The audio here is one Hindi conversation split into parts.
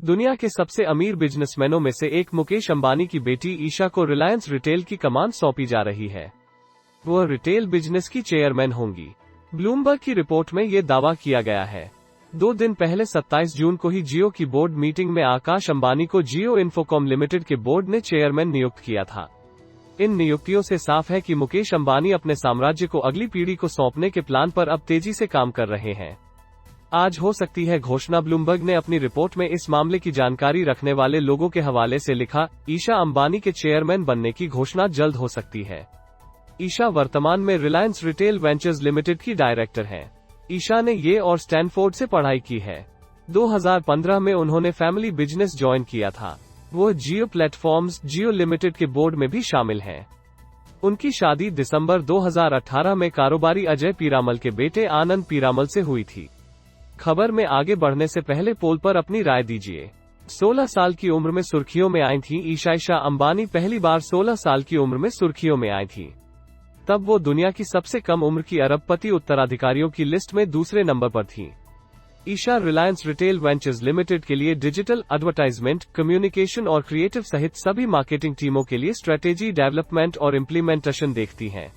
दुनिया के सबसे अमीर बिजनेसमैनों में से एक मुकेश अंबानी की बेटी ईशा को रिलायंस रिटेल की कमान सौंपी जा रही है। वह रिटेल बिजनेस की चेयरमैन होंगी। ब्लूमबर्ग की रिपोर्ट में ये दावा किया गया है। 2 दिन पहले 27 जून को ही जियो की बोर्ड मीटिंग में आकाश अंबानी को जियो इन्फोकॉम लिमिटेड के बोर्ड ने चेयरमैन नियुक्त किया था। इन नियुक्तियों से साफ है कि मुकेश अंबानी अपने साम्राज्य को अगली पीढ़ी को सौंपने के प्लान पर अब तेजी से काम कर रहे हैं। आज हो सकती है घोषणा। ब्लूमबर्ग ने अपनी रिपोर्ट में इस मामले की जानकारी रखने वाले लोगों के हवाले से लिखा, ईशा अंबानी के चेयरमैन बनने की घोषणा जल्द हो सकती है। ईशा वर्तमान में रिलायंस रिटेल वेंचर्स लिमिटेड की डायरेक्टर हैं। ईशा ने ये और स्टैनफोर्ड से पढ़ाई की है। 2015 में उन्होंने फैमिली बिजनेस ज्वाइन किया था। वो जियो प्लेटफॉर्म्स जियो लिमिटेड के बोर्ड में भी शामिल हैं। उनकी शादी दिसंबर 2018 में कारोबारी अजय पीरामल के बेटे आनंद पीरामल से हुई थी। खबर में आगे बढ़ने से पहले पोल पर अपनी राय दीजिए। 16 साल की उम्र में सुर्खियों में आई थी ईशा अंबानी पहली बार 16 साल की उम्र में सुर्खियों में आई थी। तब वो दुनिया की सबसे कम उम्र की अरबपति उत्तराधिकारियों की लिस्ट में दूसरे नंबर पर थी। Isha Reliance retail ventures limited के लिए डिजिटल, एडवर्टाइजमेंट, कम्युनिकेशन और क्रिएटिव सहित सभी मार्केटिंग टीमों के लिए स्ट्रेटेजी डेवलपमेंट और इम्प्लीमेंटेशन देखती हैं।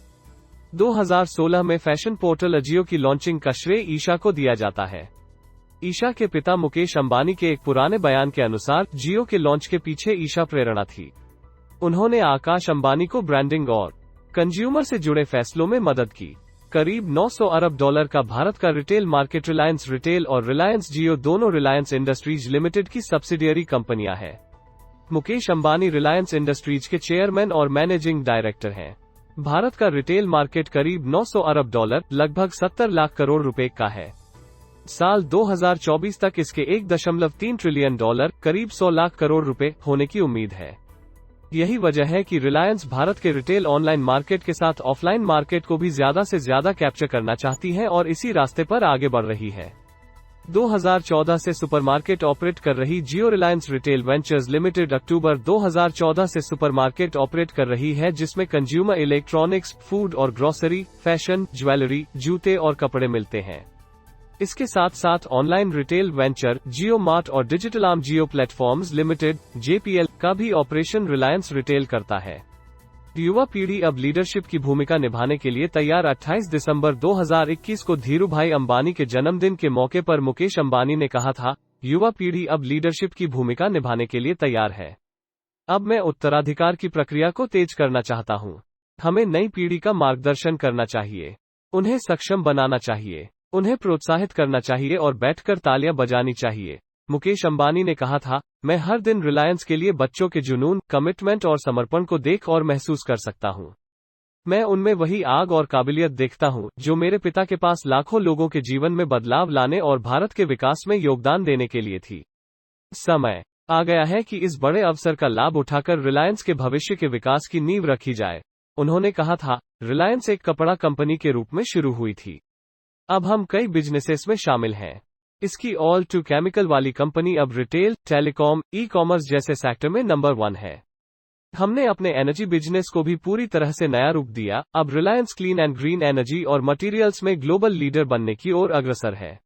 2016 में फैशन पोर्टल अजियो की लॉन्चिंग का श्रेय ईशा को दिया जाता है। ईशा के पिता मुकेश अंबानी के एक पुराने बयान के अनुसार जियो के लॉन्च के पीछे ईशा प्रेरणा थी। उन्होंने आकाश अंबानी को ब्रांडिंग और कंज्यूमर से जुड़े फैसलों में मदद की। करीब $900 अरब का भारत का रिटेल मार्केट रिलायंस रिटेल और रिलायंस जियो दोनों रिलायंस इंडस्ट्रीज लिमिटेड की सब्सिडियरी कंपनियां हैं। मुकेश अंबानी रिलायंस इंडस्ट्रीज के चेयरमैन और मैनेजिंग डायरेक्टर हैं। भारत का रिटेल मार्केट करीब $900 अरब लगभग 70 लाख करोड़ रुपए का है। साल 2024 तक इसके $1.3 ट्रिलियन करीब 100 लाख करोड़ रुपए होने की उम्मीद है। यही वजह है कि रिलायंस भारत के रिटेल ऑनलाइन मार्केट के साथ ऑफलाइन मार्केट को भी ज्यादा से ज्यादा कैप्चर करना चाहती है और इसी रास्ते पर आगे बढ़ रही है। 2014 से सुपरमार्केट ऑपरेट कर रही जियो रिलायंस रिटेल वेंचर्स लिमिटेड अक्टूबर 2014 से सुपरमार्केट ऑपरेट कर रही है, जिसमें कंज्यूमर इलेक्ट्रॉनिक्स, फूड और ग्रोसरी, फैशन, ज्वेलरी, जूते और कपड़े मिलते हैं। इसके साथ साथ ऑनलाइन रिटेल वेंचर जियो मार्ट और डिजिटल आर्म जियो प्लेटफॉर्म्स लिमिटेड JPL का भी ऑपरेशन रिलायंस रिटेल करता है। युवा पीढ़ी अब लीडरशिप की भूमिका निभाने के लिए तैयार। 28 दिसंबर 2021 को धीरूभाई अंबानी के जन्मदिन के मौके पर मुकेश अंबानी ने कहा था, युवा पीढ़ी अब लीडरशिप की भूमिका निभाने के लिए तैयार है। अब मैं उत्तराधिकार की प्रक्रिया को तेज करना चाहता हूं। हमें नई पीढ़ी का मार्गदर्शन करना चाहिए, उन्हें सक्षम बनाना चाहिए, उन्हें प्रोत्साहित करना चाहिए और बैठकर तालियां बजानी चाहिए। मुकेश अंबानी ने कहा था, मैं हर दिन रिलायंस के लिए बच्चों के जुनून, कमिटमेंट और समर्पण को देख और महसूस कर सकता हूं। मैं उनमें वही आग और काबिलियत देखता हूं जो मेरे पिता के पास लाखों लोगों के जीवन में बदलाव लाने और भारत के विकास में योगदान देने के लिए थी। समय आ गया है कि इस बड़े अवसर का लाभ उठाकर रिलायंस के भविष्य के विकास की नींव रखी जाए। उन्होंने कहा था, रिलायंस एक कपड़ा कंपनी के रूप में शुरू हुई थी। अब हम कई बिजनेसेस में शामिल हैं। इसकी ऑल टू केमिकल वाली कंपनी अब रिटेल, टेलीकॉम, ई-कॉमर्स जैसे सेक्टर में नंबर 1 है। हमने अपने एनर्जी बिजनेस को भी पूरी तरह से नया रूप दिया। अब Reliance clean and green energy और मटेरियल्स में ग्लोबल लीडर बनने की ओर अग्रसर है।